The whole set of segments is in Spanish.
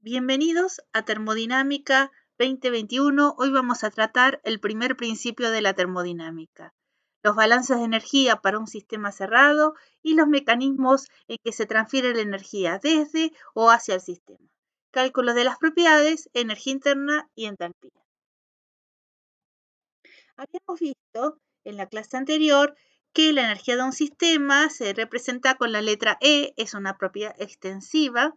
Bienvenidos a Termodinámica 2021. Hoy vamos a tratar el primer principio de la termodinámica, los balances de energía para un sistema cerrado y los mecanismos en que se transfiere la energía desde o hacia el sistema. Cálculo de las propiedades, energía interna y entalpía. Habíamos visto en la clase anterior que la energía de un sistema se representa con la letra E, es una propiedad extensiva,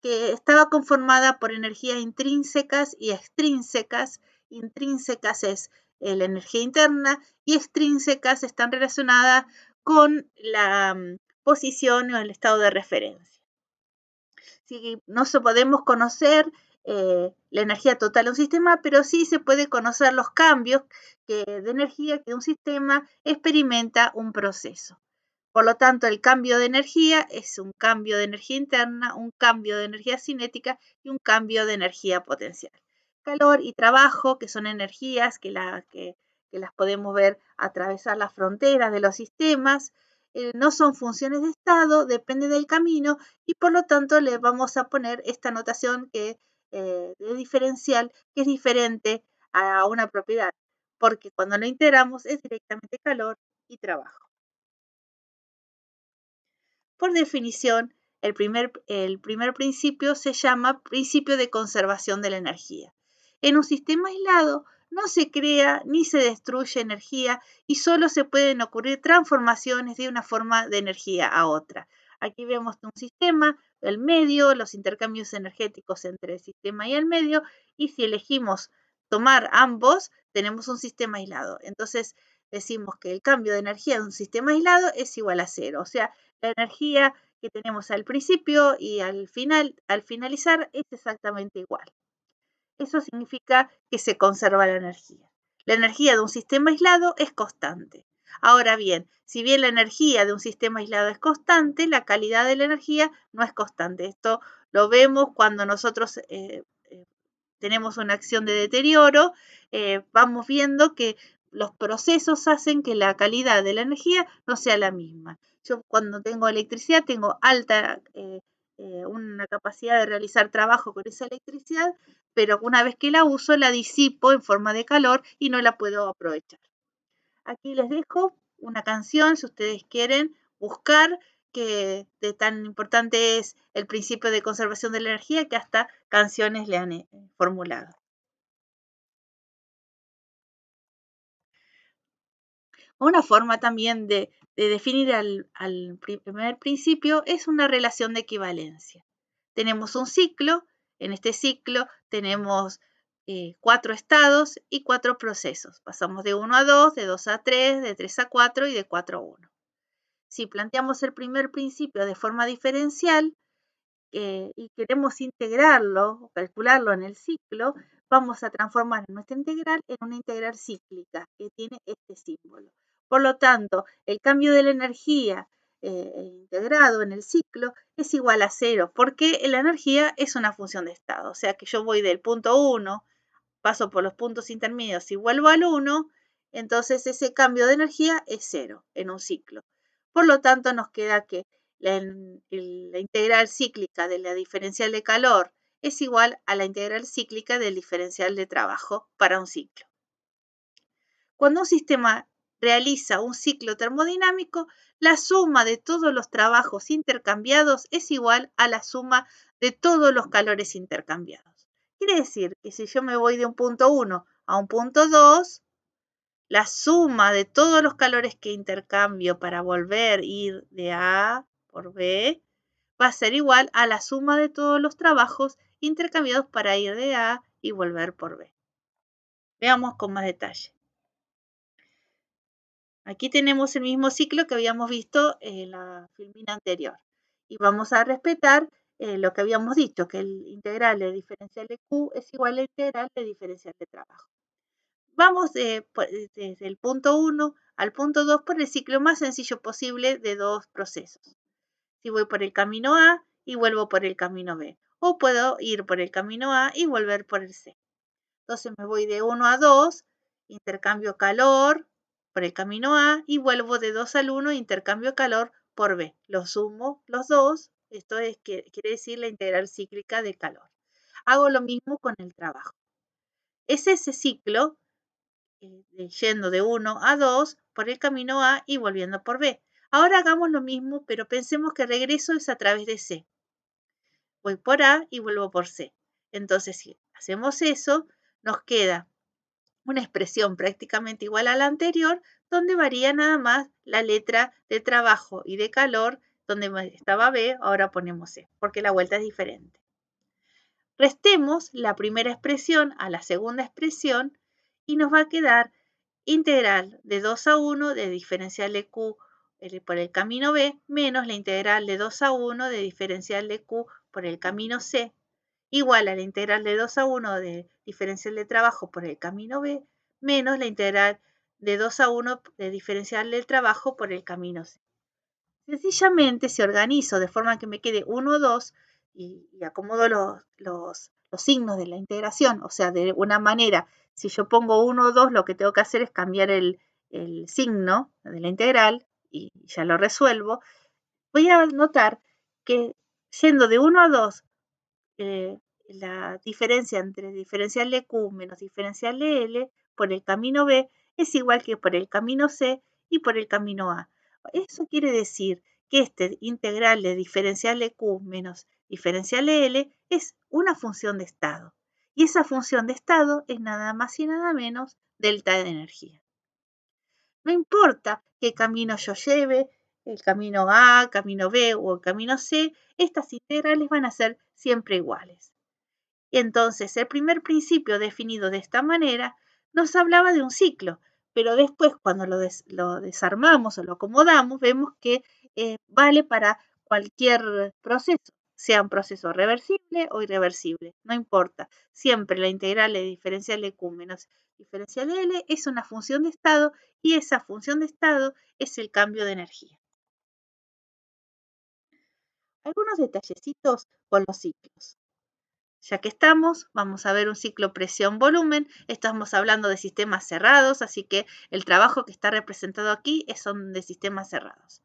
que estaba conformada por energías intrínsecas y extrínsecas. Intrínsecas es la energía interna y extrínsecas están relacionadas con la posición o el estado de referencia. Sí, no podemos conocer la energía total de un sistema, pero sí se puede conocer los cambios de energía que un sistema experimenta un proceso. Por lo tanto, el cambio de energía es un cambio de energía interna, un cambio de energía cinética y un cambio de energía potencial. Calor y trabajo, que son energías que las podemos ver atravesar las fronteras de los sistemas, no son funciones de estado, depende del camino y por lo tanto le vamos a poner esta notación de diferencial que es diferente a una propiedad, porque cuando lo integramos es directamente calor y trabajo. Por definición, el primer principio se llama principio de conservación de la energía. En un sistema aislado no se crea ni se destruye energía y solo se pueden ocurrir transformaciones de una forma de energía a otra. Aquí vemos un sistema, el medio, los intercambios energéticos entre el sistema y el medio, y si elegimos tomar ambos, tenemos un sistema aislado. Entonces decimos que el cambio de energía de un sistema aislado es igual a cero, o sea, la energía que tenemos al principio y al finalizar es exactamente igual. Eso significa que se conserva la energía. La energía de un sistema aislado es constante. Ahora bien, si bien la energía de un sistema aislado es constante, la calidad de la energía no es constante. Esto lo vemos cuando nosotros tenemos una acción de deterioro, vamos viendo que los procesos hacen que la calidad de la energía no sea la misma. Yo cuando tengo electricidad tengo alta, una capacidad de realizar trabajo con esa electricidad, pero una vez que la uso la disipo en forma de calor y no la puedo aprovechar. Aquí les dejo una canción, si ustedes quieren buscar, que de tan importante es el principio de conservación de la energía que hasta canciones le han formulado. Una forma también de definir al primer principio es una relación de equivalencia. Tenemos un ciclo, en este ciclo tenemos 4 estados y 4 procesos. Pasamos de 1 a 2, de 2 a 3, de 3 a 4 y de 4 a 1. Si planteamos el primer principio de forma diferencial y queremos integrarlo o calcularlo en el ciclo, vamos a transformar nuestra integral en una integral cíclica que tiene este símbolo. Por lo tanto, el cambio de la energía integrado en el ciclo es igual a cero, porque la energía es una función de estado. O sea que yo voy del punto 1, paso por los puntos intermedios y vuelvo al 1, entonces ese cambio de energía es cero en un ciclo. Por lo tanto, nos queda que la integral cíclica de la diferencial de calor es igual a la integral cíclica del diferencial de trabajo para un ciclo. Cuando un sistema realiza un ciclo termodinámico, la suma de todos los trabajos intercambiados es igual a la suma de todos los calores intercambiados. Quiere decir que si yo me voy de un punto 1 a un punto 2, la suma de todos los calores que intercambio para volver a ir de A por B va a ser igual a la suma de todos los trabajos intercambiados para ir de A y volver por B. Veamos con más detalle. Aquí tenemos el mismo ciclo que habíamos visto en la filmina anterior. Y vamos a respetar lo que habíamos dicho, que el integral de diferencial de Q es igual al integral de diferencial de trabajo. Vamos desde el punto 1 al punto 2 por el ciclo más sencillo posible de dos procesos. Si voy por el camino A y vuelvo por el camino B. O puedo ir por el camino A y volver por el C. Entonces me voy de 1 a 2, intercambio calor por el camino A y vuelvo de 2 al 1, intercambio calor por B. Los sumo los dos, esto quiere decir la integral cíclica de calor. hago lo mismo con el trabajo. Es ese ciclo yendo de 1 a 2 por el camino A y volviendo por B. Ahora hagamos lo mismo, pero pensemos que regreso es a través de C. Voy por A y vuelvo por C. Entonces, si hacemos eso, nos queda una expresión prácticamente igual a la anterior, donde varía nada más la letra de trabajo y de calor, donde estaba B, ahora ponemos C, porque la vuelta es diferente. Restemos la primera expresión a la segunda expresión y nos va a quedar integral de 2 a 1 de diferencial de Q por el camino B menos la integral de 2 a 1 de diferencial de Q por el camino C igual a la integral de 2 a 1 de diferencial de trabajo por el camino B menos la integral de 2 a 1 de diferencial del trabajo por el camino C. Sencillamente, si organizo de forma que me quede 1, 2 y acomodo los signos de la integración, o sea, de una manera, si yo pongo 1, 2, lo que tengo que hacer es cambiar el signo de la integral y ya lo resuelvo. Voy a notar que yendo de 1 a 2, la diferencia entre diferencial de Q menos diferencial de L por el camino B es igual que por el camino C y por el camino A. Eso quiere decir que este integral de diferencial de Q menos diferencial de L es una función de estado. Y esa función de estado es nada más y nada menos delta de energía. No importa qué camino yo lleve, el camino A, camino B o el camino C, estas integrales van a ser siempre iguales. Entonces, el primer principio definido de esta manera nos hablaba de un ciclo, pero después cuando lo desarmamos o lo acomodamos, vemos que vale para cualquier proceso, sea un proceso reversible o irreversible, no importa. Siempre la integral de diferencial de Q menos diferencial de L es una función de estado y esa función de estado es el cambio de energía. Algunos detallecitos con los ciclos. Ya que estamos, vamos a ver un ciclo presión-volumen. Estamos hablando de sistemas cerrados, así que el trabajo que está representado aquí son de sistemas cerrados.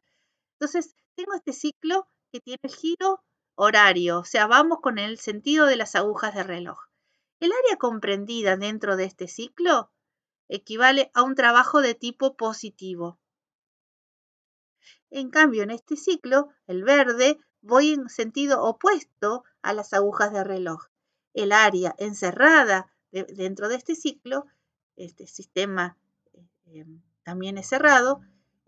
Entonces, tengo este ciclo que tiene el giro horario, o sea, vamos con el sentido de las agujas de reloj. El área comprendida dentro de este ciclo equivale a un trabajo de tipo positivo. En cambio, en este ciclo, el verde, voy en sentido opuesto a las agujas de reloj. El área encerrada dentro de este ciclo, este sistema también es cerrado,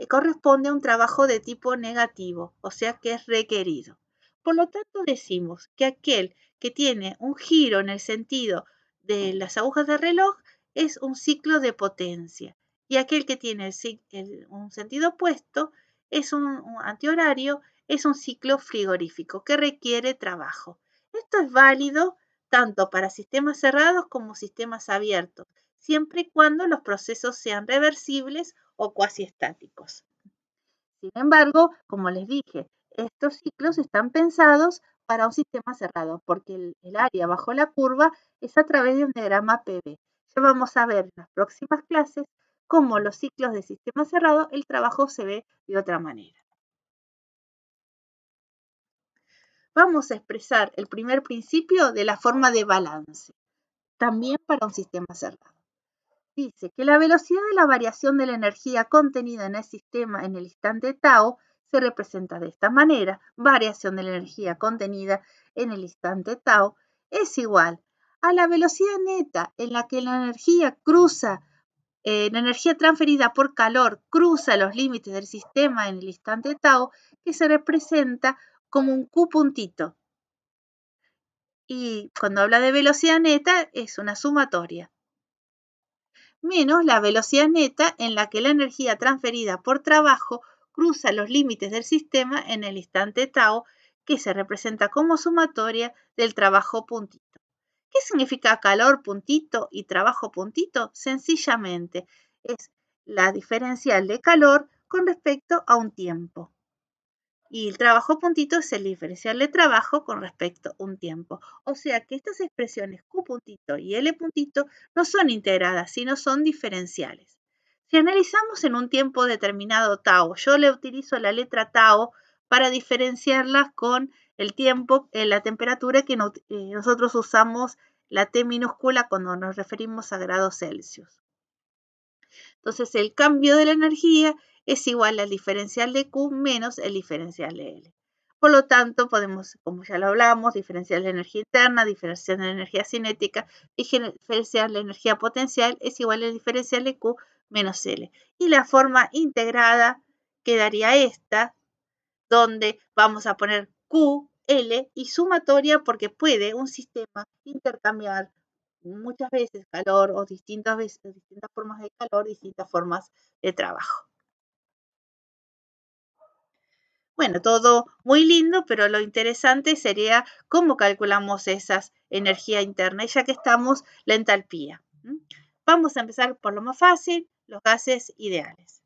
corresponde a un trabajo de tipo negativo, o sea que es requerido. Por lo tanto, decimos que aquel que tiene un giro en el sentido de las agujas de reloj es un ciclo de potencia y aquel que tiene un sentido opuesto es un antihorario, es un ciclo frigorífico que requiere trabajo. Esto es válido tanto para sistemas cerrados como sistemas abiertos, siempre y cuando los procesos sean reversibles o cuasi estáticos. Sin embargo, como les dije, estos ciclos están pensados para un sistema cerrado, porque el área bajo la curva es a través de un diagrama PV. Ya vamos a ver en las próximas clases cómo los ciclos de sistema cerrado, el trabajo se ve de otra manera. Vamos a expresar el primer principio de la forma de balance, también para un sistema cerrado. Dice que la velocidad de la variación de la energía contenida en el sistema en el instante tau se representa de esta manera. Variación de la energía contenida en el instante tau es igual a la velocidad neta en la que la energía la energía transferida por calor cruza los límites del sistema en el instante tau, que se representa como un Q puntito. Y cuando habla de velocidad neta es una sumatoria. Menos la velocidad neta en la que la energía transferida por trabajo cruza los límites del sistema en el instante tau, que se representa como sumatoria del trabajo puntito. ¿Qué significa calor puntito y trabajo puntito? Sencillamente es la diferencial de calor con respecto a un tiempo. Y el trabajo puntito es el diferencial de trabajo con respecto a un tiempo. O sea que estas expresiones Q puntito y L puntito no son integradas, sino son diferenciales. Si analizamos en un tiempo determinado tau, yo le utilizo la letra tau para diferenciarlas con el tiempo, la temperatura que nosotros usamos la T minúscula cuando nos referimos a grados Celsius. Entonces, el cambio de la energía es igual al diferencial de Q menos el diferencial de L. Por lo tanto, podemos, como ya lo hablamos, diferencial de energía interna, diferencial de energía cinética, diferencial de energía potencial es igual al diferencial de Q menos L. Y la forma integrada quedaría esta, donde vamos a poner Q, L y sumatoria porque puede un sistema intercambiar muchas veces calor o distintas formas de calor, distintas formas de trabajo. Bueno, todo muy lindo, pero lo interesante sería cómo calculamos esa energía interna, y ya que estamos, la entalpía. Vamos a empezar por lo más fácil, los gases ideales.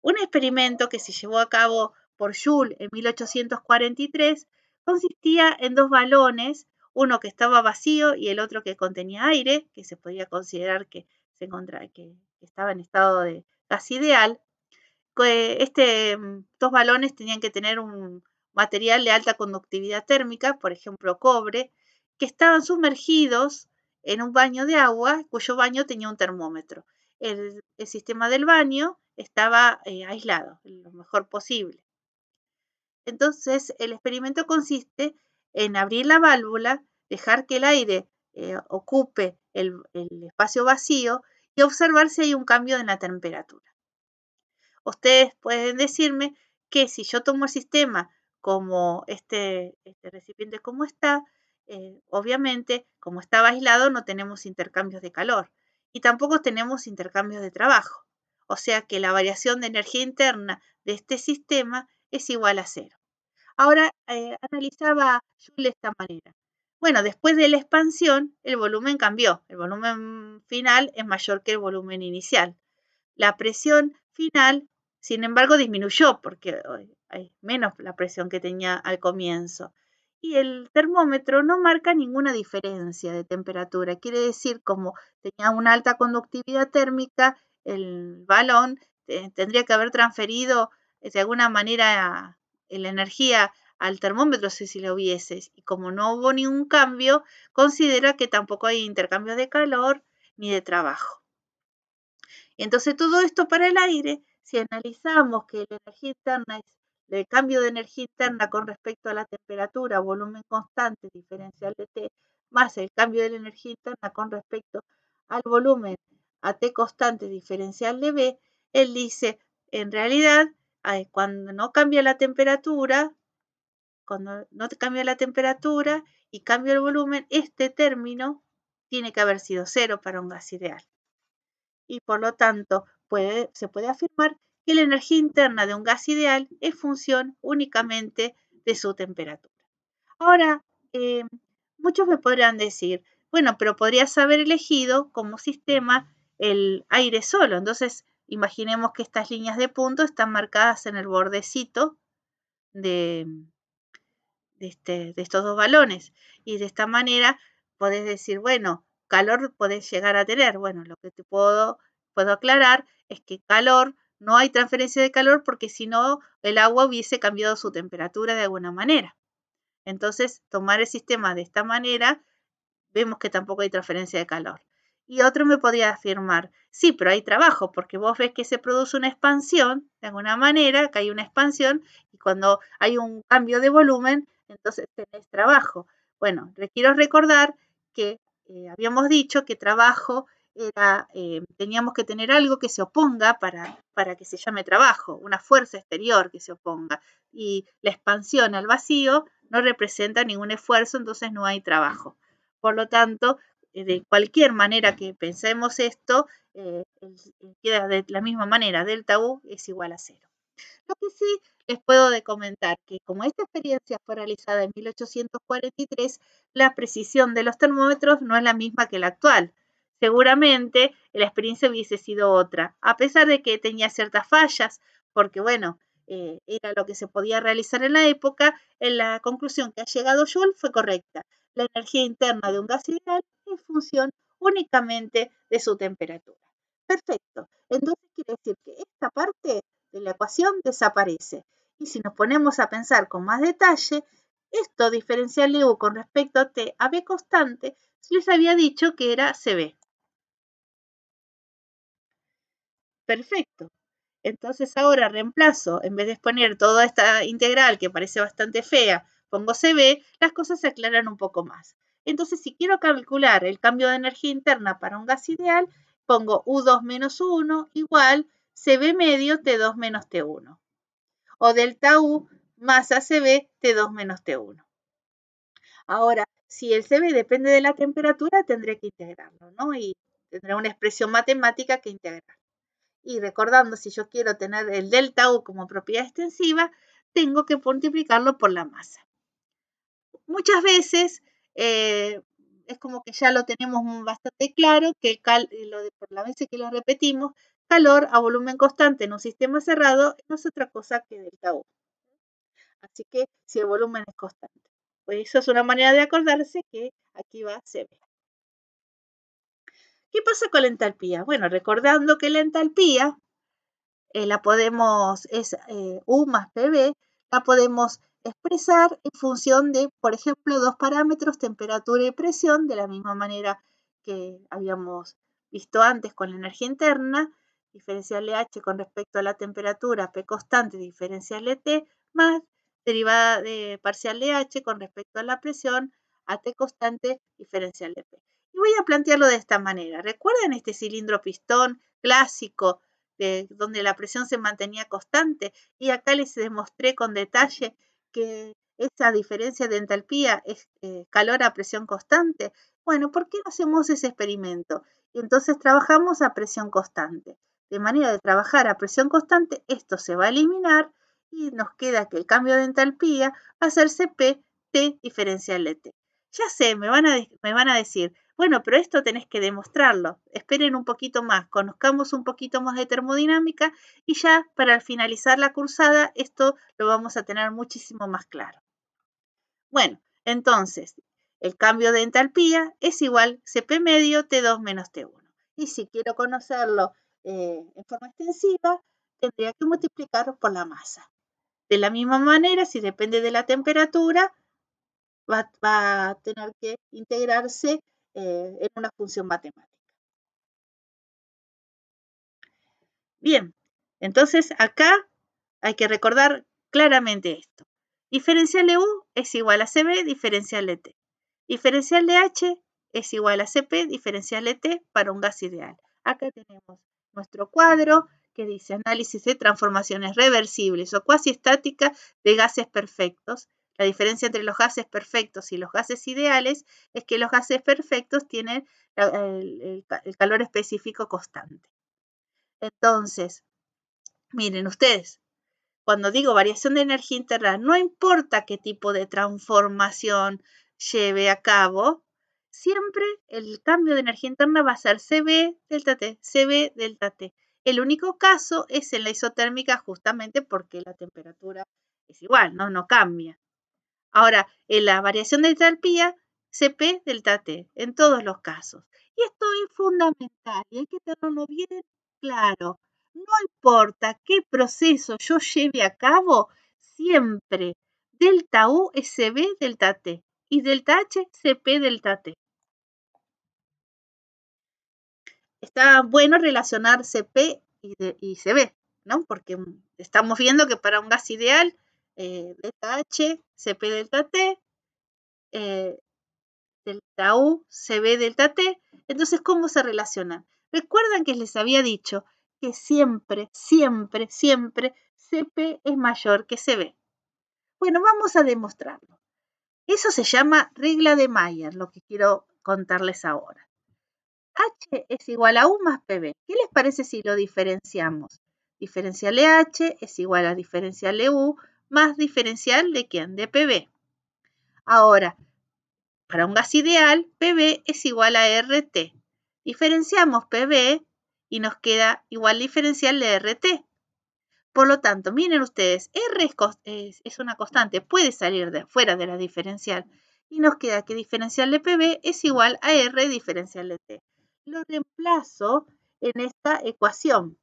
Un experimento que se llevó a cabo por Joule en 1843 consistía en dos balones, uno que estaba vacío y el otro que contenía aire, que se podía considerar que estaba en estado de gas ideal. Dos balones tenían que tener un material de alta conductividad térmica, por ejemplo cobre, que estaban sumergidos en un baño de agua, cuyo baño tenía un termómetro. El sistema del baño estaba aislado, lo mejor posible. Entonces, el experimento consiste en abrir la válvula, dejar que el aire ocupe el espacio vacío y observar si hay un cambio en la temperatura. Ustedes pueden decirme que si yo tomo el sistema como este recipiente como está, obviamente, como estaba aislado, no tenemos intercambios de calor y tampoco tenemos intercambios de trabajo. O sea que la variación de energía interna de este sistema es igual a cero. Ahora, analizaba Joule de esta manera. Bueno, después de la expansión, el volumen cambió. El volumen final es mayor que el volumen inicial. La presión final, sin embargo, disminuyó porque hay menos la presión que tenía al comienzo. Y el termómetro no marca ninguna diferencia de temperatura. Quiere decir, como tenía una alta conductividad térmica, el balón tendría que haber transferido de alguna manera la energía al termómetro si lo hubiese. Y como no hubo ningún cambio, considera que tampoco hay intercambio de calor ni de trabajo. Entonces, todo esto para el aire, si analizamos que la energía interna es el cambio de energía interna con respecto a la temperatura, volumen constante, diferencial de T, más el cambio de la energía interna con respecto al volumen a T constante, diferencial de B, él dice, en realidad, cuando no cambia la temperatura, y cambia el volumen, este término tiene que haber sido cero para un gas ideal. Y por lo tanto se puede afirmar que la energía interna de un gas ideal es función únicamente de su temperatura. Ahora, muchos me podrán decir, bueno, pero podrías haber elegido como sistema el aire solo. Entonces, imaginemos que estas líneas de punto están marcadas en el bordecito de estos dos balones. Y de esta manera podés decir, bueno, calor podés llegar a tener. Bueno, lo que te puedo aclarar es que calor, no hay transferencia de calor porque si no, el agua hubiese cambiado su temperatura de alguna manera. Entonces, tomar el sistema de esta manera, vemos que tampoco hay transferencia de calor. Y otro me podría afirmar, sí, pero hay trabajo, porque vos ves que se produce una expansión, de alguna manera, que hay una expansión, y cuando hay un cambio de volumen, entonces tenés trabajo. Bueno, quiero recordar que habíamos dicho que trabajo era, teníamos que tener algo que se oponga para que se llame trabajo, una fuerza exterior que se oponga. Y la expansión al vacío no representa ningún esfuerzo, entonces no hay trabajo. Por lo tanto, de cualquier manera que pensemos esto, queda de la misma manera, delta U es igual a cero. Lo que sí les puedo comentar que como esta experiencia fue realizada en 1843, la precisión de los termómetros no es la misma que la actual. Seguramente la experiencia hubiese sido otra, a pesar de que tenía ciertas fallas, porque bueno, era lo que se podía realizar en la época, en la conclusión que ha llegado Joule fue correcta. La energía interna de un gas ideal es función únicamente de su temperatura. Perfecto. Entonces quiere decir que esta parte de la ecuación desaparece. Y si nos ponemos a pensar con más detalle, esto diferencial de U con respecto a T a B constante, les había dicho que era CB. Perfecto. Entonces ahora reemplazo, en vez de poner toda esta integral que parece bastante fea, pongo CB, las cosas se aclaran un poco más. Entonces, si quiero calcular el cambio de energía interna para un gas ideal, pongo U2 menos U1 igual CB medio T2 menos T1. O delta U más ACB T2 menos T1. Ahora, si el CB depende de la temperatura, tendré que integrarlo, ¿no? Y tendré una expresión matemática que integrar. Y recordando, si yo quiero tener el delta U como propiedad extensiva, tengo que multiplicarlo por la masa. Muchas veces es como que ya lo tenemos bastante claro, que por las veces que lo repetimos, calor a volumen constante en un sistema cerrado no es otra cosa que delta U. Así que si el volumen es constante. Pues eso es una manera de acordarse que aquí va CB. ¿Qué pasa con la entalpía? Bueno, recordando que la entalpía la podemos, es U más PV, la podemos expresar en función de, por ejemplo, dos parámetros, temperatura y presión, de la misma manera que habíamos visto antes con la energía interna, diferencial de H con respecto a la temperatura, P constante, diferencial de T, más derivada de parcial de H con respecto a la presión, AT constante, diferencial de P. Y voy a plantearlo de esta manera. ¿Recuerdan este cilindro pistón clásico donde la presión se mantenía constante? Y acá les demostré con detalle que esa diferencia de entalpía es calor a presión constante. Bueno, ¿por qué no hacemos ese experimento? Y entonces trabajamos a presión constante. De manera de trabajar a presión constante, esto se va a eliminar y nos queda que el cambio de entalpía va a ser Cp T diferencial de T. Ya sé, me van a decir, bueno, pero esto tenés que demostrarlo. Esperen un poquito más, conozcamos un poquito más de termodinámica y ya para finalizar la cursada esto lo vamos a tener muchísimo más claro. Bueno, entonces el cambio de entalpía es igual Cp medio T2 menos T1. Y si quiero conocerlo en forma extensiva, tendría que multiplicarlo por la masa. De la misma manera, si depende de la temperatura, va a tener que integrarse en una función matemática. Bien, entonces acá hay que recordar claramente esto. Diferencial de U es igual a CB diferencial de T. Diferencial de H es igual a Cp diferencial de T para un gas ideal. Acá tenemos nuestro cuadro que dice análisis de transformaciones reversibles o cuasi estáticas de gases perfectos. La diferencia entre los gases perfectos y los gases ideales es que los gases perfectos tienen el calor específico constante. Entonces, miren ustedes, cuando digo variación de energía interna, no importa qué tipo de transformación lleve a cabo, siempre el cambio de energía interna va a ser CB delta T, CB delta T. El único caso es en la isotérmica justamente porque la temperatura es igual, no cambia. Ahora, en la variación de entalpía, Cp delta T, en todos los casos. Y esto es fundamental y hay que tenerlo bien claro. No importa qué proceso yo lleve a cabo, siempre delta U es Cb delta T y delta H Cp delta T. Está bueno relacionar Cp y Cb, ¿no? Porque estamos viendo que para un gas ideal, delta H, Cp delta T, delta U, CB delta T. Entonces, ¿cómo se relacionan? Recuerdan que les había dicho que siempre, siempre, siempre Cp es mayor que Cb. Bueno, vamos a demostrarlo. Eso se llama regla de Mayer, lo que quiero contarles ahora. H es igual a U más Pb. ¿Qué les parece si lo diferenciamos? Diferencial de H es igual a diferencial de U más diferencial de ¿quién? De Pb. Ahora, para un gas ideal, Pb es igual a RT. Diferenciamos Pb y nos queda igual diferencial de RT. Por lo tanto, miren ustedes, R es una constante, puede salir fuera de la diferencial. Y nos queda que diferencial de Pb es igual a R diferencial de T. Lo reemplazo en esta ecuación,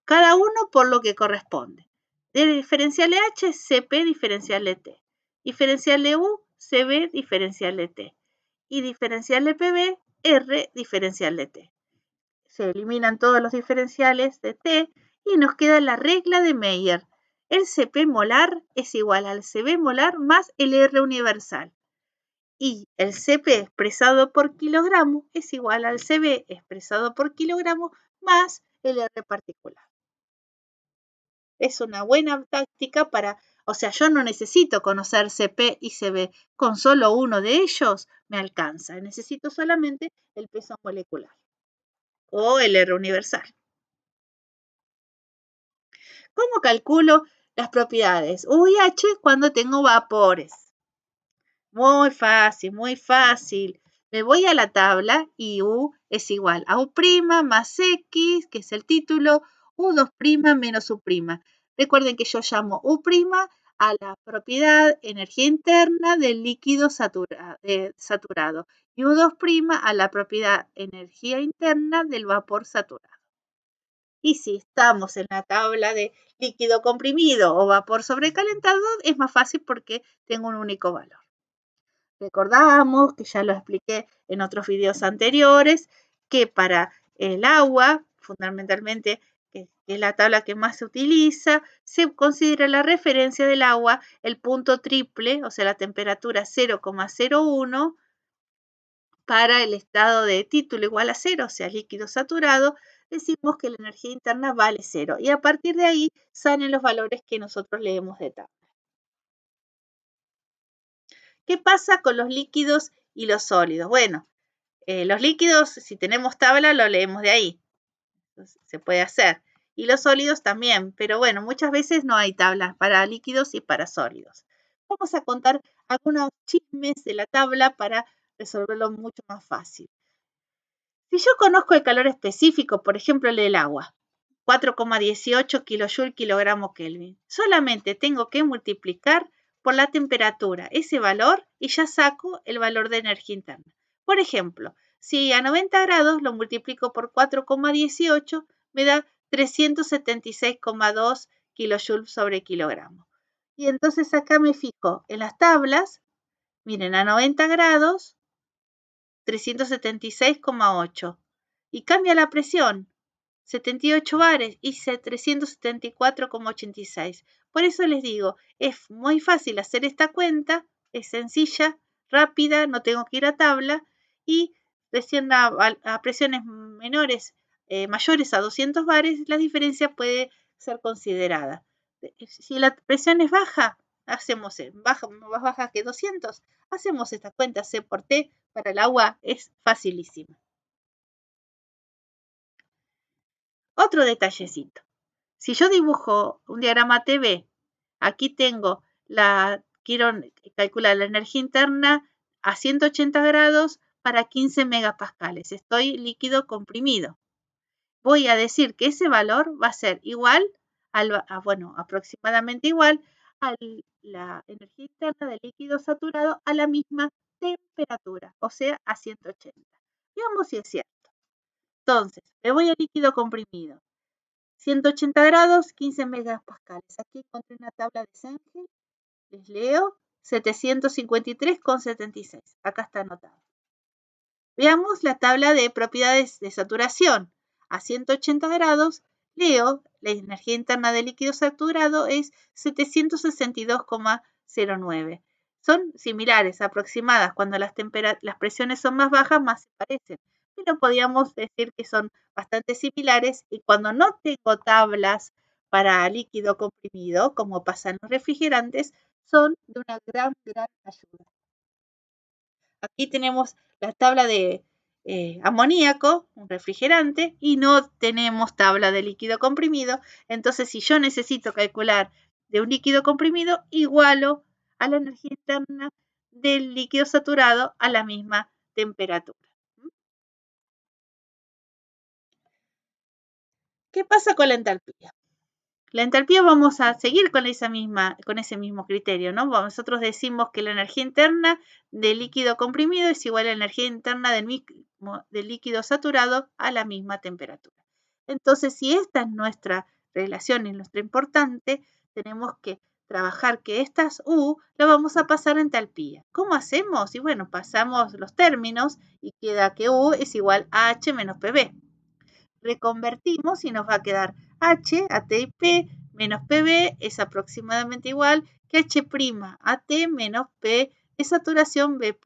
cada uno por lo que corresponde. de diferencial de H, Cp diferencial de T. Diferencial de U, Cb diferencial de T. Y diferencial de Pb, R diferencial de T. Se eliminan todos los diferenciales de T y nos queda la regla de Mayer. El Cp molar es igual al Cb molar más el R universal. Y el Cp expresado por kilogramo es igual al Cb expresado por kilogramo más el R particular. Es una buena táctica o sea, yo no necesito conocer Cp y Cb, con solo uno de ellos me alcanza. Necesito solamente el peso molecular o el R universal. ¿Cómo calculo las propiedades U y H cuando tengo vapores? Muy fácil, muy fácil. Me voy a la tabla y U es igual a U' más X, que es el título, U2' menos U'. Recuerden que yo llamo U' a la propiedad energía interna del líquido saturado y U2' a la propiedad energía interna del vapor saturado. Y si estamos en la tabla de líquido comprimido o vapor sobrecalentado, es más fácil porque tengo un único valor. Recordamos, que ya lo expliqué en otros videos anteriores, que para el agua, fundamentalmente, que es la tabla que más se utiliza, se considera la referencia del agua el punto triple, o sea, la temperatura 0,01 para el estado de título igual a 0, o sea, líquido saturado, decimos que la energía interna vale 0. Y a partir de ahí salen los valores que nosotros leemos de tabla. ¿Qué pasa con los líquidos y los sólidos? Bueno, los líquidos, si tenemos tabla, lo leemos de ahí. Entonces, se puede hacer. Y los sólidos también, pero bueno, muchas veces no hay tablas para líquidos y para sólidos. Vamos a contar algunos chismes de la tabla para resolverlo mucho más fácil. Si yo conozco el calor específico, por ejemplo el del agua, 4,18 kJ kilogramo Kelvin, solamente tengo que multiplicar por la temperatura ese valor y ya saco el valor de energía interna. Por ejemplo, si a 90 grados lo multiplico por 4,18, me da 376,2 kJ sobre kilogramo. Y entonces acá me fijo en las tablas, miren, a 90 grados, 376,8. Y cambia la presión, 78 bares, hice 374,86. Por eso les digo, es muy fácil hacer esta cuenta, es sencilla, rápida, no tengo que ir a tabla y a presiones mayores a 200 bares, la diferencia puede ser considerada. Si la presión es baja, hacemos más baja que 200, hacemos esta cuenta C por T para el agua, es facilísimo. Otro detallecito. Si yo dibujo un diagrama TV, aquí tengo quiero calcular la energía interna a 180 grados para 15 megapascales. Estoy líquido comprimido. Voy a decir que ese valor va a ser igual, aproximadamente igual a la energía interna del líquido saturado a la misma temperatura, o sea, a 180. Veamos si es cierto. Entonces, me voy a líquido comprimido. 180 grados, 15 megapascales. Aquí encontré una tabla de Sengel. Les leo 753,76. Acá está anotado. Veamos la tabla de propiedades de saturación. A 180 grados, leo, la energía interna del líquido saturado es 762,09. Son similares, aproximadas. Cuando las presiones son más bajas, más se parecen. Pero podríamos decir que son bastante similares y cuando no tengo tablas para líquido comprimido, como pasa en los refrigerantes, son de una gran ayuda. Aquí tenemos la tabla de amoníaco, un refrigerante, y no tenemos tabla de líquido comprimido. Entonces, si yo necesito calcular de un líquido comprimido, igualo a la energía interna del líquido saturado a la misma temperatura. ¿Qué pasa con la entalpía? La entalpía vamos a seguir con ese mismo criterio, ¿no? Nosotros decimos que la energía interna del líquido comprimido es igual a la energía interna del líquido saturado a la misma temperatura. Entonces, si esta es nuestra relación y nuestra importante, tenemos que trabajar que estas U las vamos a pasar a entalpía. ¿Cómo hacemos? Y bueno, pasamos los términos y queda que U es igual a H menos PB. Reconvertimos y nos va a quedar H, AT y P menos PB es aproximadamente igual que H' AT menos P de saturación B'.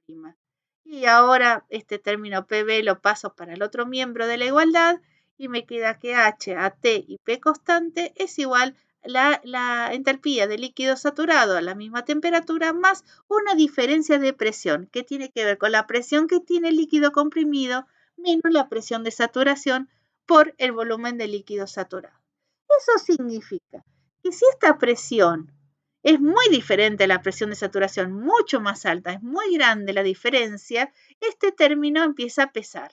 Y ahora este término PB lo paso para el otro miembro de la igualdad y me queda que H, AT y P constante es igual la entalpía del líquido saturado a la misma temperatura más una diferencia de presión que tiene que ver con la presión que tiene el líquido comprimido menos la presión de saturación por el volumen de líquido saturado. Eso significa que si esta presión es muy diferente a la presión de saturación, mucho más alta, es muy grande la diferencia, este término empieza a pesar.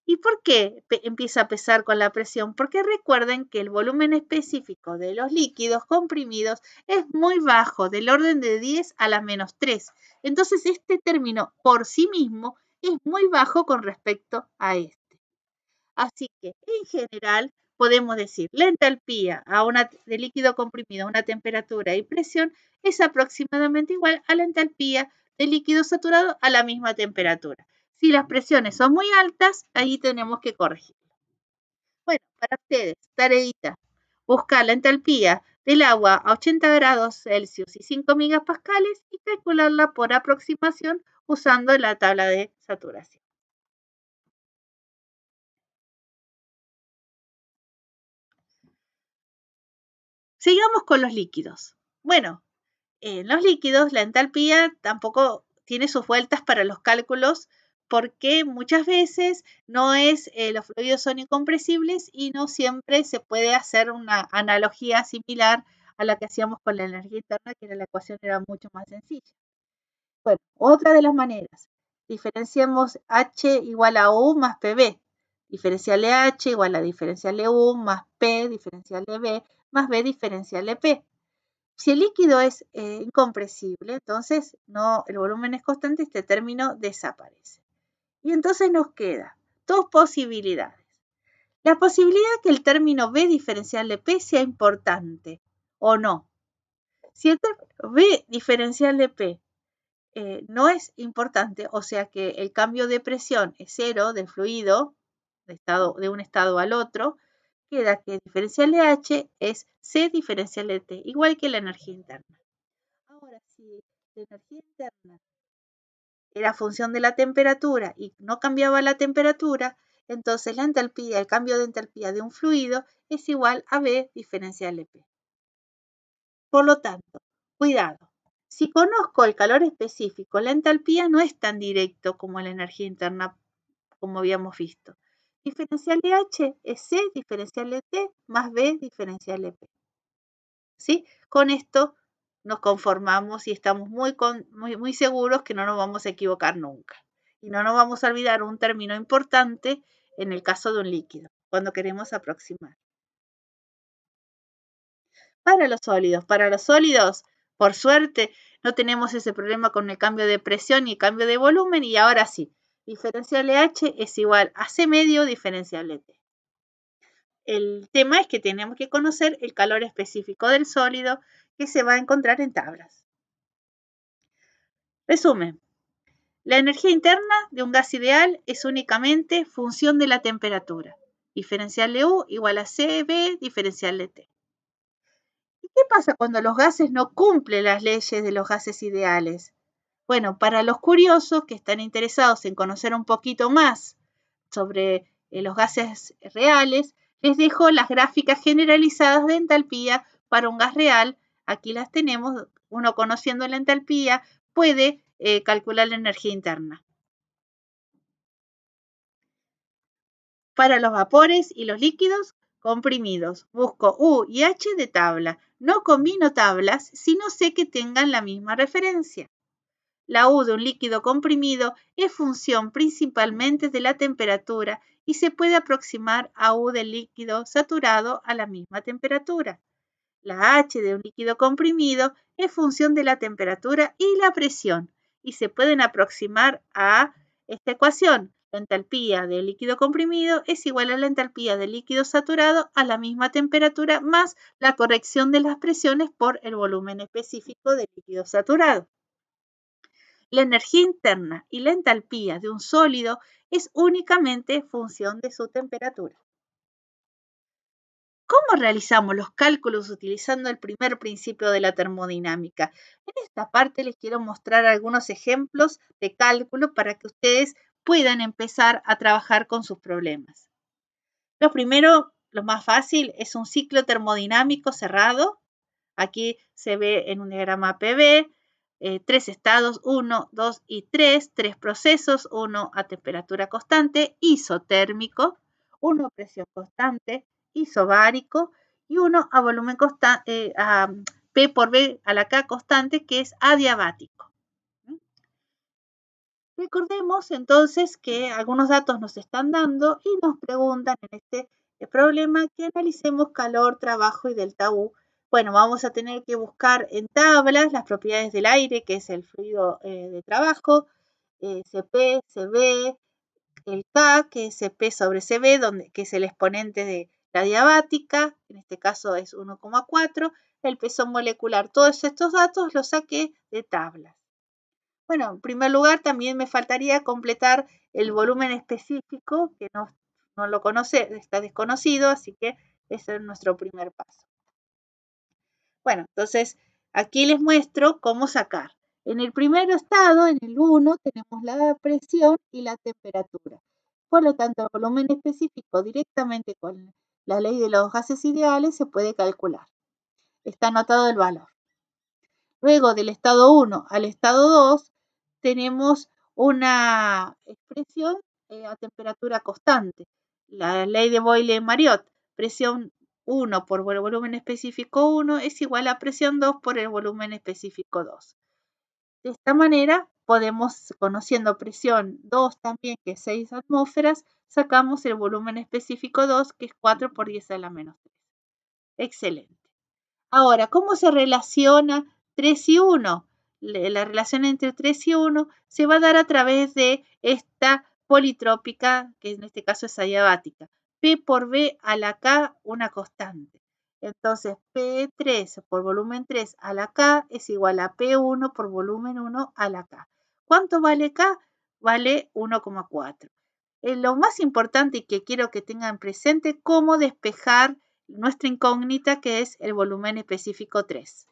¿Y por qué empieza a pesar con la presión? Porque recuerden que el volumen específico de los líquidos comprimidos es muy bajo, del orden de 10 a la menos 3. Entonces, este término por sí mismo es muy bajo con respecto a este. Así que, en general, podemos decir la entalpía de líquido comprimido a una temperatura y presión es aproximadamente igual a la entalpía de líquido saturado a la misma temperatura. Si las presiones son muy altas, ahí tenemos que corregir. Bueno, para ustedes, tareita, buscar la entalpía del agua a 80 grados Celsius y 5 megapascales y calcularla por aproximación usando la tabla de saturación. Sigamos con los líquidos. Bueno, en los líquidos la entalpía tampoco tiene sus vueltas para los cálculos porque muchas veces los fluidos son incompresibles y no siempre se puede hacer una analogía similar a la que hacíamos con la energía interna, que la ecuación era mucho más sencilla. Bueno, otra de las maneras, diferenciamos H igual a U más PB. Diferencial de H igual a diferencial de U más P, diferencial de B, más B, diferencial de P. Si el líquido es incompresible, entonces el volumen es constante, este término desaparece. Y entonces nos queda dos posibilidades. La posibilidad que el término B diferencial de P sea importante o no. Si el término B diferencial de P no es importante, o sea que el cambio de presión es cero del fluido de un estado al otro, queda que diferencial de H es C diferencial de T, igual que la energía interna. Ahora, si la energía interna era función de la temperatura y no cambiaba la temperatura, entonces la entalpía, el cambio de entalpía de un fluido es igual a B diferencial de P. Por lo tanto, cuidado. Si conozco el calor específico, la entalpía no es tan directo como la energía interna, como habíamos visto. Diferencial de H es C diferencial de T más B diferencial de P. ¿Sí? Con esto nos conformamos y estamos muy seguros que no nos vamos a equivocar nunca. Y no nos vamos a olvidar un término importante en el caso de un líquido, cuando queremos aproximar. Para los sólidos, por suerte, no tenemos ese problema con el cambio de presión y cambio de volumen, y ahora sí, diferencial de H es igual a C medio diferencial de T. El tema es que tenemos que conocer el calor específico del sólido que se va a encontrar en tablas. Resumen, la energía interna de un gas ideal es únicamente función de la temperatura. Diferencial de U igual a CB diferencial de T. ¿Y qué pasa cuando los gases no cumplen las leyes de los gases ideales? Bueno, para los curiosos que están interesados en conocer un poquito más sobre los gases reales, les dejo las gráficas generalizadas de entalpía para un gas real. Aquí las tenemos. Uno conociendo la entalpía puede calcular la energía interna. Para los vapores y los líquidos comprimidos, busco U y H de tabla. No combino tablas si no sé que tengan la misma referencia. La U de un líquido comprimido es función principalmente de la temperatura y se puede aproximar a U del líquido saturado a la misma temperatura. La H de un líquido comprimido es función de la temperatura y la presión y se pueden aproximar a esta ecuación. la entalpía del líquido comprimido es igual a la entalpía del líquido saturado a la misma temperatura más la corrección de las presiones por el volumen específico del líquido saturado. La energía interna y la entalpía de un sólido es únicamente función de su temperatura. ¿Cómo realizamos los cálculos utilizando el primer principio de la termodinámica? En esta parte les quiero mostrar algunos ejemplos de cálculo para que ustedes puedan empezar a trabajar con sus problemas. Lo primero, lo más fácil, es un ciclo termodinámico cerrado. Aquí se ve en un diagrama PV, 3 estados, 1, 2 y 3 procesos, uno a temperatura constante, isotérmico, uno a presión constante, isobárico, y uno a volumen constante, a P por B a la K constante, que es adiabático. Recordemos entonces que algunos datos nos están dando y nos preguntan en este problema que analicemos calor, trabajo y delta U. Bueno, vamos a tener que buscar en tablas las propiedades del aire, que es el fluido de trabajo, Cp, Cv, el K, que es Cp sobre Cv, que es el exponente de la diabática, en este caso es 1,4, el peso molecular. Todos estos datos los saqué de tablas. Bueno, en primer lugar, también me faltaría completar el volumen específico, que no lo conoce, está desconocido, así que ese es nuestro primer paso. Bueno, entonces aquí les muestro cómo sacar. En el primer estado, en el 1, tenemos la presión y la temperatura. Por lo tanto, el volumen específico directamente con la ley de los gases ideales se puede calcular. Está anotado el valor. Luego del estado 1 al estado 2 tenemos una expresión a temperatura constante. La ley de Boyle-Mariotte, presión 1 por el volumen específico 1 es igual a presión 2 por el volumen específico 2. De esta manera podemos, conociendo presión 2 también, que es 6 atmósferas, sacamos el volumen específico 2, que es 4 por 10 a la menos 3. Excelente. Ahora, ¿cómo se relaciona 3 y 1? La relación entre 3 y 1 se va a dar a través de esta politrópica, que en este caso es adiabática. P por B a la K, una constante. Entonces, P3 por volumen 3 a la K es igual a P1 por volumen 1 a la K. ¿Cuánto vale K? Vale 1,4. Lo más importante y que quiero que tengan presente, cómo despejar nuestra incógnita, que es el volumen específico 3.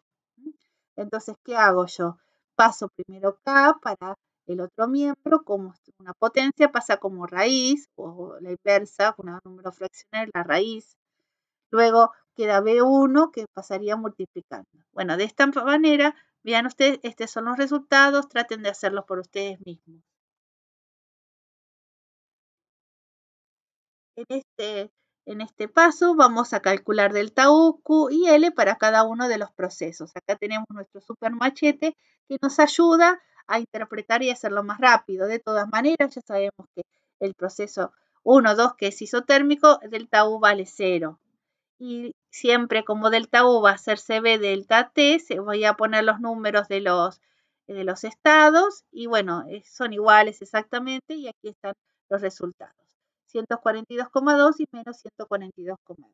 Entonces, ¿qué hago yo? Paso primero K para el otro miembro, como una potencia pasa como raíz, o la inversa, un número fraccionario, la raíz. Luego queda B1, que pasaría multiplicando. Bueno, de esta manera, vean ustedes, estos son los resultados, traten de hacerlos por ustedes mismos. En este paso vamos a calcular delta U, Q y L para cada uno de los procesos. Acá tenemos nuestro super machete que nos ayuda a interpretar y hacerlo más rápido. De todas maneras, ya sabemos que el proceso 1, 2, que es isotérmico, delta U vale 0. Y siempre como delta U va a ser CB delta T, se voy a poner los números de los estados y bueno, son iguales exactamente y aquí están los resultados. 142,2 y menos 142,2.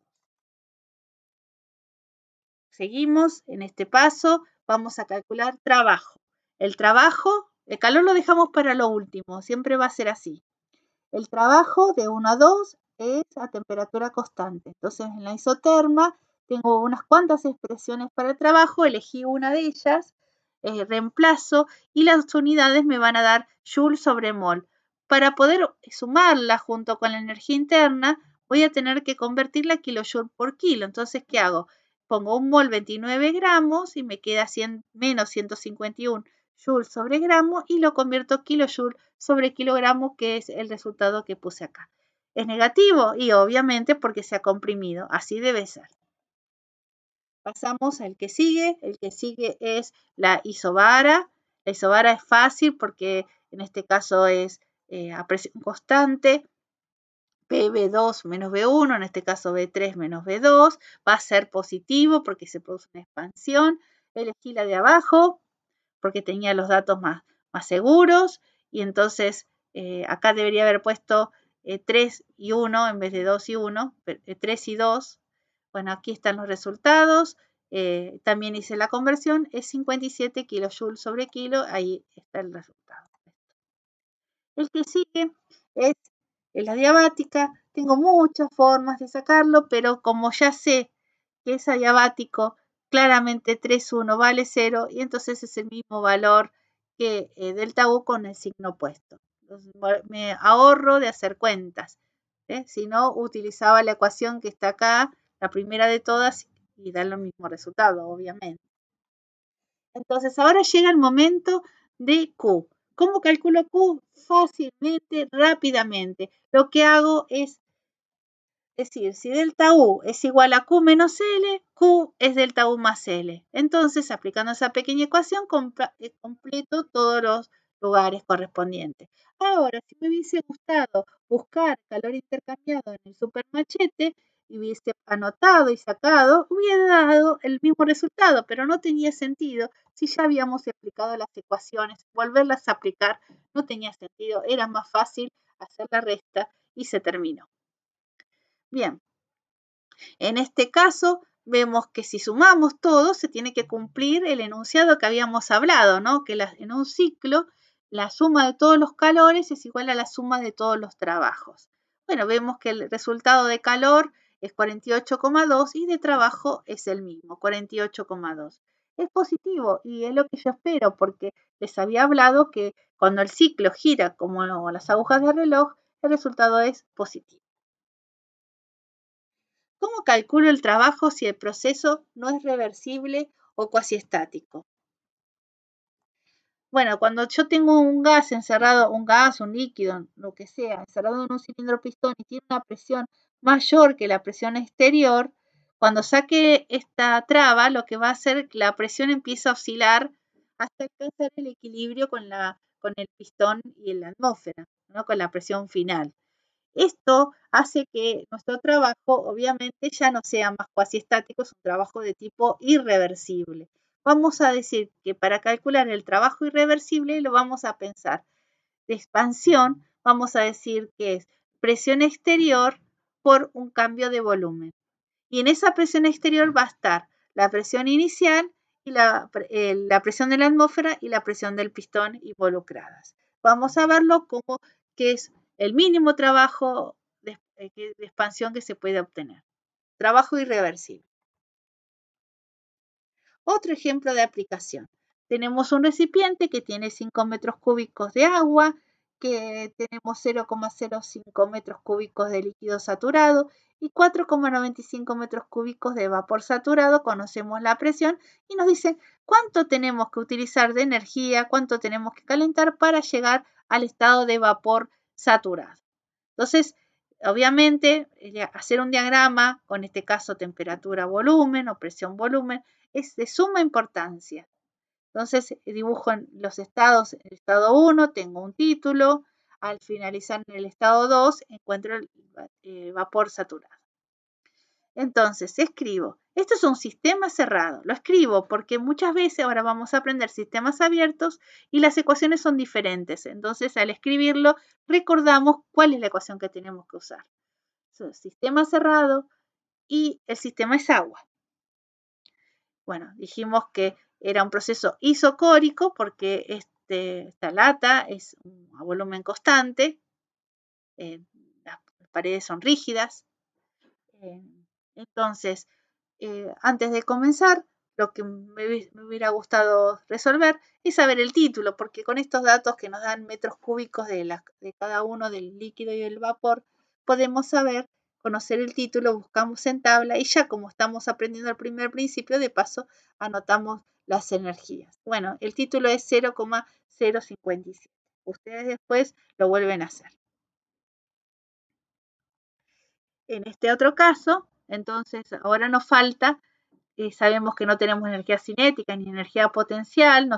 Seguimos en este paso, vamos a calcular trabajo. El calor lo dejamos para lo último, siempre va a ser así. El trabajo de 1 a 2 es a temperatura constante. Entonces en la isoterma tengo unas cuantas expresiones para el trabajo, elegí una de ellas, reemplazo y las unidades me van a dar joule sobre mol. Para poder sumarla junto con la energía interna, voy a tener que convertirla a kilojoule por kilo. Entonces, ¿qué hago? Pongo un mol 29 gramos y me queda menos 151 joule sobre gramo y lo convierto a kilojoule sobre kilogramo, que es el resultado que puse acá. Es negativo y obviamente porque se ha comprimido. Así debe ser. Pasamos al que sigue. El que sigue es la isobara. La isobara es fácil porque en este caso es a presión constante. PB2 menos B1, en este caso B3 menos B2, va a ser positivo porque se produce una expansión. Elegí la de abajo porque tenía los datos más seguros y entonces Acá debería haber puesto 3 y 1 en vez de 2 y 1, 3 y 2. Bueno, aquí están los resultados. También hice la conversión, es 57 kilojoules sobre kilo, ahí está el resultado. El que sigue es la diabática. Tengo muchas formas de sacarlo, pero como ya sé que es adiabático, claramente 3,1 vale 0 y entonces es el mismo valor que delta U con el signo opuesto. Entonces, me ahorro de hacer cuentas. Si no, utilizaba la ecuación que está acá, la primera de todas, y da el mismo resultado, obviamente. Entonces, ahora llega el momento de Q. ¿Cómo calculo Q? Fácilmente, rápidamente. Lo que hago es decir, si delta U es igual a Q menos L, Q es delta U más L. Entonces, aplicando esa pequeña ecuación, completo todos los lugares correspondientes. Ahora, si me hubiese gustado buscar calor intercambiado en el supermachete y hubiese anotado y sacado, hubiera dado el mismo resultado, pero no tenía sentido si ya habíamos aplicado las ecuaciones. Volverlas a aplicar no tenía sentido, era más fácil hacer la resta y se terminó. Bien, en este caso vemos que si sumamos todo se tiene que cumplir el enunciado que habíamos hablado, ¿no? Que en un ciclo la suma de todos los calores es igual a la suma de todos los trabajos. Bueno, vemos que el resultado de calor es 48,2 y de trabajo es el mismo, 48,2. Es positivo y es lo que yo espero porque les había hablado que cuando el ciclo gira como las agujas de reloj, el resultado es positivo. ¿Cómo calculo el trabajo si el proceso no es reversible o cuasi estático? Bueno, cuando yo tengo un gas encerrado, un gas, un líquido, lo que sea, encerrado en un cilindro pistón y tiene una presión mayor que la presión exterior, cuando saque esta traba, lo que va a hacer, la presión empieza a oscilar hasta alcanzar el equilibrio con el pistón y la atmósfera, ¿no? Con la presión final. Esto hace que nuestro trabajo obviamente ya no sea más cuasi estático, es un trabajo de tipo irreversible. Vamos a decir que para calcular el trabajo irreversible lo vamos a pensar de expansión, vamos a decir que es presión exterior por un cambio de volumen. Y en esa presión exterior va a estar la presión inicial y la presión de la atmósfera y la presión del pistón involucradas. Vamos a verlo como que es el mínimo trabajo de expansión que se puede obtener. Trabajo irreversible. Otro ejemplo de aplicación. Tenemos un recipiente que tiene 5 metros cúbicos de agua, que tenemos 0,05 metros cúbicos de líquido saturado y 4,95 metros cúbicos de vapor saturado. Conocemos la presión y nos dicen cuánto tenemos que utilizar de energía, cuánto tenemos que calentar para llegar al estado de vapor saturado. Entonces, obviamente, hacer un diagrama, con este caso temperatura-volumen o presión-volumen, es de suma importancia. Entonces, dibujo en los estados, en el estado 1 tengo un título, al finalizar en el estado 2 encuentro el vapor saturado. Entonces, escribo, esto es un sistema cerrado, lo escribo porque muchas veces ahora vamos a aprender sistemas abiertos y las ecuaciones son diferentes. Entonces, al escribirlo, recordamos cuál es la ecuación que tenemos que usar. Sistema cerrado y el sistema es agua. Bueno, dijimos que era un proceso isocórico porque esta lata es a volumen constante, las paredes son rígidas. Entonces, antes de comenzar, lo que me hubiera gustado resolver es saber el título, porque con estos datos que nos dan metros cúbicos de cada uno del líquido y del vapor, podemos conocer el título, buscamos en tabla y ya como estamos aprendiendo el primer principio, de paso anotamos las energías. Bueno, el título es 0,057. Ustedes después lo vuelven a hacer. En este otro caso, entonces ahora nos falta, sabemos que no tenemos energía cinética ni energía potencial,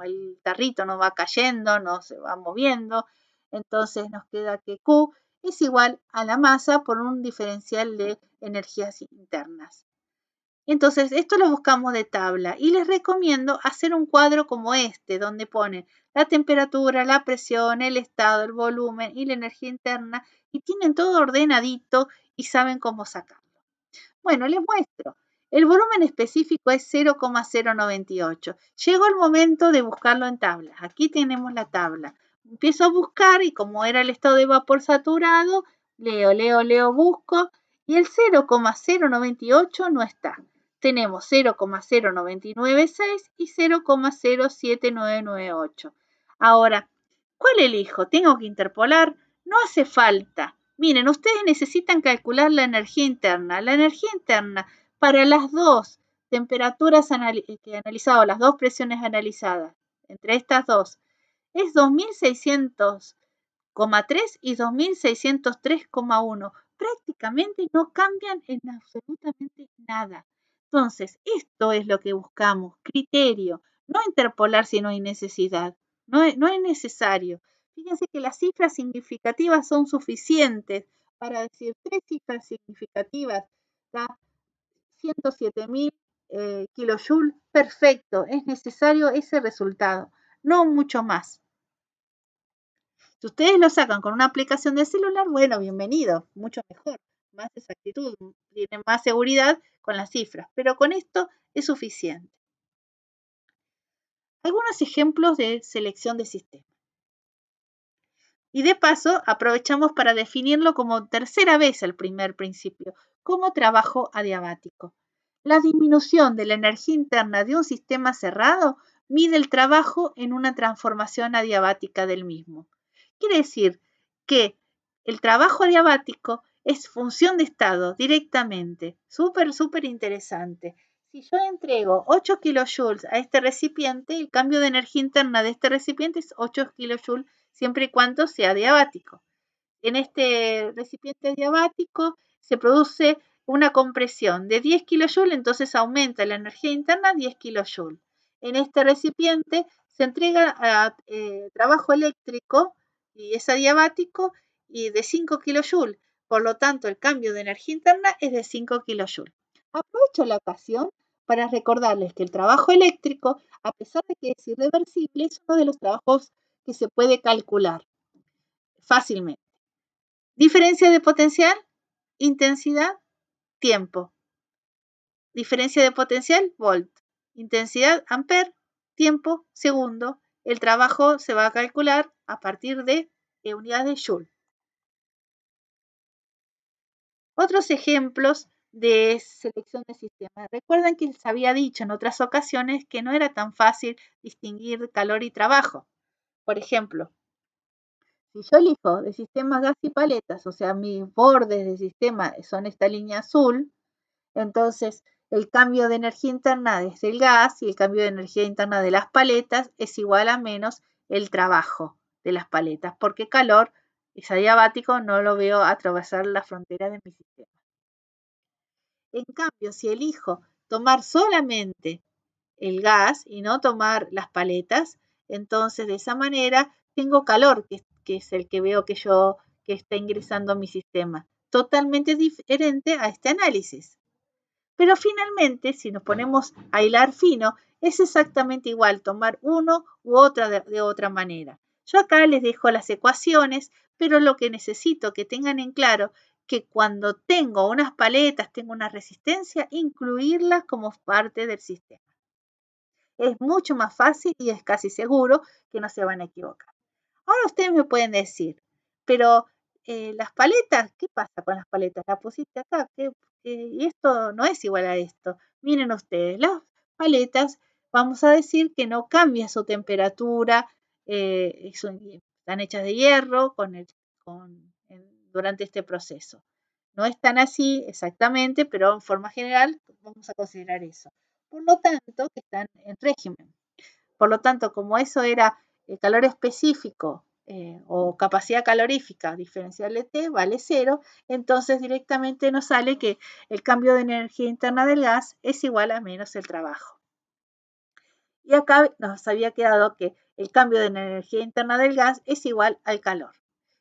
el tarrito no va cayendo, no se va moviendo, entonces nos queda que Q es igual a la masa por un diferencial de energías internas. Entonces, esto lo buscamos de tabla y les recomiendo hacer un cuadro como este, donde ponen la temperatura, la presión, el estado, el volumen y la energía interna, y tienen todo ordenadito y saben cómo sacarlo. Bueno, les muestro. El volumen específico es 0,098. Llegó el momento de buscarlo en tablas. Aquí tenemos la tabla. Empiezo a buscar y como era el estado de vapor saturado, leo, busco y el 0,098 no está. Tenemos 0,0996 y 0,07998. Ahora, ¿cuál elijo? ¿Tengo que interpolar? No hace falta. Miren, ustedes necesitan calcular la energía interna. La energía interna para las dos temperaturas que he analizado, las dos presiones analizadas, entre estas dos, es 2600,3 y 2603,1. Prácticamente no cambian en absolutamente nada. Entonces, esto es lo que buscamos, criterio, no interpolar si no hay necesidad, no es necesario. Fíjense que las cifras significativas son suficientes para decir tres cifras significativas, da 107.000 kilojoules, perfecto, es necesario ese resultado, no mucho más. Si ustedes lo sacan con una aplicación de celular, bueno, bienvenido, mucho mejor, más exactitud, tienen más seguridad con las cifras, pero con esto es suficiente. Algunos ejemplos de selección de sistemas. Y de paso, aprovechamos para definirlo como tercera vez el primer principio, como trabajo adiabático. La disminución de la energía interna de un sistema cerrado mide el trabajo en una transformación adiabática del mismo. Quiere decir que el trabajo adiabático es función de estado directamente. Súper interesante. Si yo entrego 8 kilojoules a este recipiente, el cambio de energía interna de este recipiente es 8 kilojoules siempre y cuando sea diabático. En este recipiente diabático se produce una compresión de 10 kilojoules, entonces aumenta la energía interna a 10 kilojoules. En este recipiente se entrega trabajo eléctrico y es adiabático y de 5 kilojoules. Por lo tanto, el cambio de energía interna es de 5 kilojoules. Aprovecho la ocasión para recordarles que el trabajo eléctrico, a pesar de que es irreversible, es uno de los trabajos que se puede calcular fácilmente. Diferencia de potencial, intensidad, tiempo. Diferencia de potencial, volt. Intensidad, ampere, tiempo, segundo. El trabajo se va a calcular a partir de unidades de joule. Otros ejemplos de selección de sistemas. Recuerden que les había dicho en otras ocasiones que no era tan fácil distinguir calor y trabajo. Por ejemplo, si yo elijo de sistemas gas y paletas, o sea, mis bordes de sistema son esta línea azul, entonces el cambio de energía interna desde el gas y el cambio de energía interna de las paletas es igual a menos el trabajo de las paletas, porque calor es adiabático, no lo veo atravesar la frontera de mi sistema. En cambio, si elijo tomar solamente el gas y no tomar las paletas, entonces de esa manera tengo calor, que es el que veo que está ingresando a mi sistema. Totalmente diferente a este análisis. Pero finalmente, si nos ponemos a hilar fino, es exactamente igual tomar uno u otra de otra manera. Yo acá les dejo las ecuaciones, pero lo que necesito que tengan en claro que cuando tengo unas paletas, tengo una resistencia, incluirlas como parte del sistema. Es mucho más fácil y es casi seguro que no se van a equivocar. Ahora ustedes me pueden decir, pero las paletas, ¿qué pasa con las paletas? ¿La pusiste acá? Y esto no es igual a esto. Miren ustedes, las paletas, vamos a decir que no cambia su temperatura, están hechas de hierro durante este proceso. No están así exactamente, pero en forma general vamos a considerar eso. Por lo tanto, están en régimen. Por lo tanto, como eso era calor específico o capacidad calorífica diferencial de T vale 0, entonces directamente nos sale que el cambio de energía interna del gas es igual a menos el trabajo. Y acá nos había quedado que el cambio de energía interna del gas es igual al calor.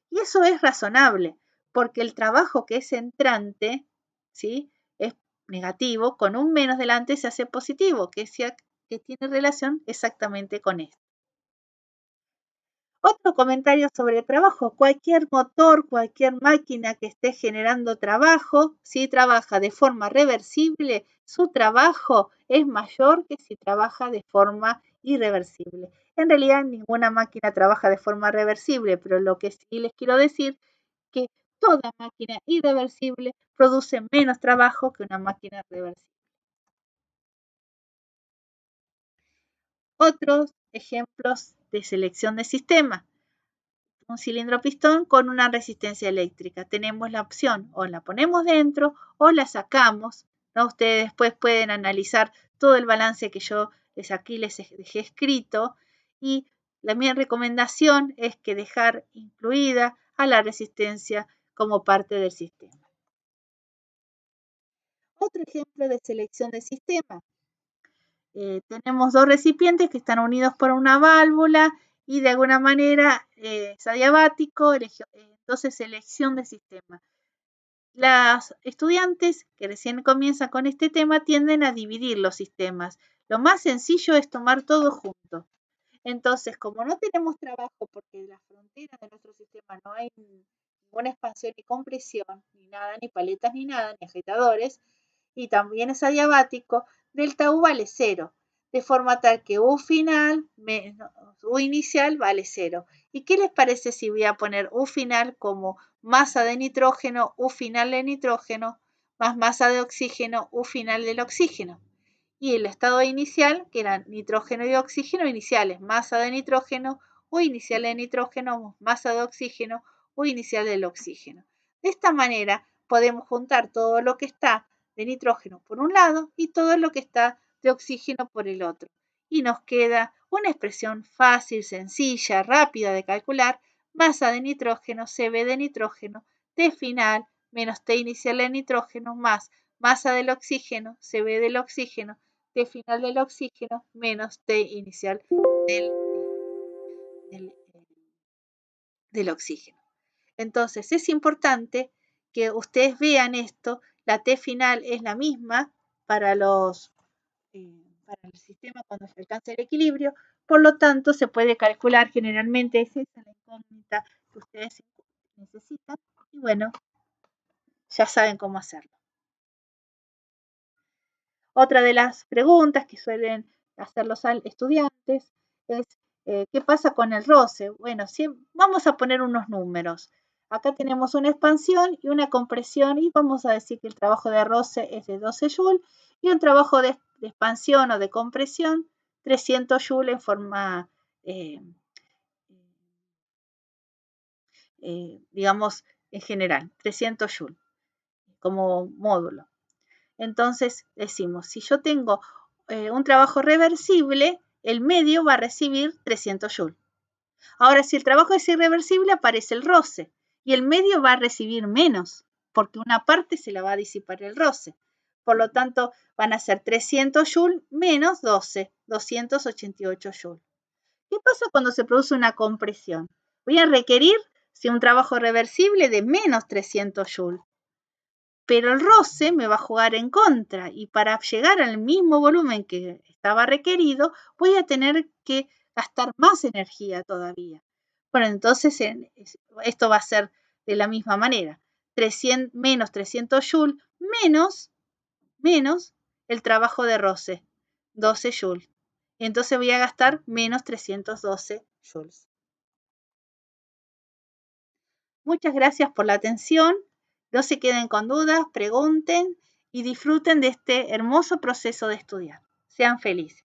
Y eso es razonable, porque el trabajo que es entrante, ¿sí?, es negativo, con un menos delante se hace positivo, que tiene relación exactamente con esto. Otro comentario sobre el trabajo. Cualquier motor, cualquier máquina que esté generando trabajo, si trabaja de forma reversible, su trabajo es mayor que si trabaja de forma irreversible. En realidad ninguna máquina trabaja de forma reversible, pero lo que sí les quiero decir que toda máquina irreversible produce menos trabajo que una máquina reversible. Otros ejemplos de selección de sistema. Un cilindro pistón con una resistencia eléctrica. Tenemos la opción, o la ponemos dentro o la sacamos, ¿no? Ustedes después pueden analizar todo el balance que yo aquí les dejé escrito, y mi recomendación es que dejar incluida a la resistencia como parte del sistema. Otro ejemplo de selección de sistema. Tenemos dos recipientes que están unidos por una válvula y de alguna manera es adiabático, entonces selección de sistema. Las estudiantes que recién comienzan con este tema tienden a dividir los sistemas. Lo más sencillo es tomar todo junto. Entonces, como no tenemos trabajo porque en la frontera de nuestro sistema no hay ninguna expansión ni compresión, ni nada, ni paletas, ni nada, ni agitadores, y también es adiabático, delta U vale 0, de forma tal que U final menos U inicial vale 0. ¿Y qué les parece si voy a poner U final como masa de nitrógeno, U final de nitrógeno, más masa de oxígeno, U final del oxígeno? Y el estado inicial, que eran nitrógeno y oxígeno iniciales, masa de nitrógeno, U inicial de nitrógeno, masa de oxígeno, U inicial del oxígeno. De esta manera podemos juntar todo lo que está de nitrógeno por un lado y todo lo que está de oxígeno por el otro. Y nos queda una expresión fácil, sencilla, rápida de calcular: masa de nitrógeno, CB de nitrógeno, T final menos T inicial de nitrógeno más masa del oxígeno, CB del oxígeno, T final del oxígeno menos T inicial del oxígeno. Entonces es importante que ustedes vean esto. La T final es la misma para para el sistema cuando se alcanza el equilibrio, por lo tanto se puede calcular. Generalmente es esa la incógnita que ustedes necesitan, y bueno, ya saben cómo hacerlo. Otra de las preguntas que suelen hacer los estudiantes es ¿qué pasa con el roce? Bueno, vamos a poner unos números. Acá tenemos una expansión y una compresión, y vamos a decir que el trabajo de roce es de 12 joules y un trabajo de expansión o de compresión 300 joules en forma, digamos, en general, 300 joules como módulo. Entonces decimos, si yo tengo un trabajo reversible, el medio va a recibir 300 joules. Ahora, si el trabajo es irreversible, aparece el roce y el medio va a recibir menos, porque una parte se la va a disipar el roce. Por lo tanto, van a ser 300 joules menos 12, 288 joules. ¿Qué pasa cuando se produce una compresión? Voy a requerir, si un trabajo reversible, de menos 300 joules. Pero el roce me va a jugar en contra, y para llegar al mismo volumen que estaba requerido voy a tener que gastar más energía todavía. Bueno, entonces esto va a ser de la misma manera: menos 300 joules menos el trabajo de roce, 12 joules. Entonces voy a gastar menos 312 joules. Muchas gracias por la atención. No se queden con dudas, pregunten y disfruten de este hermoso proceso de estudiar. Sean felices.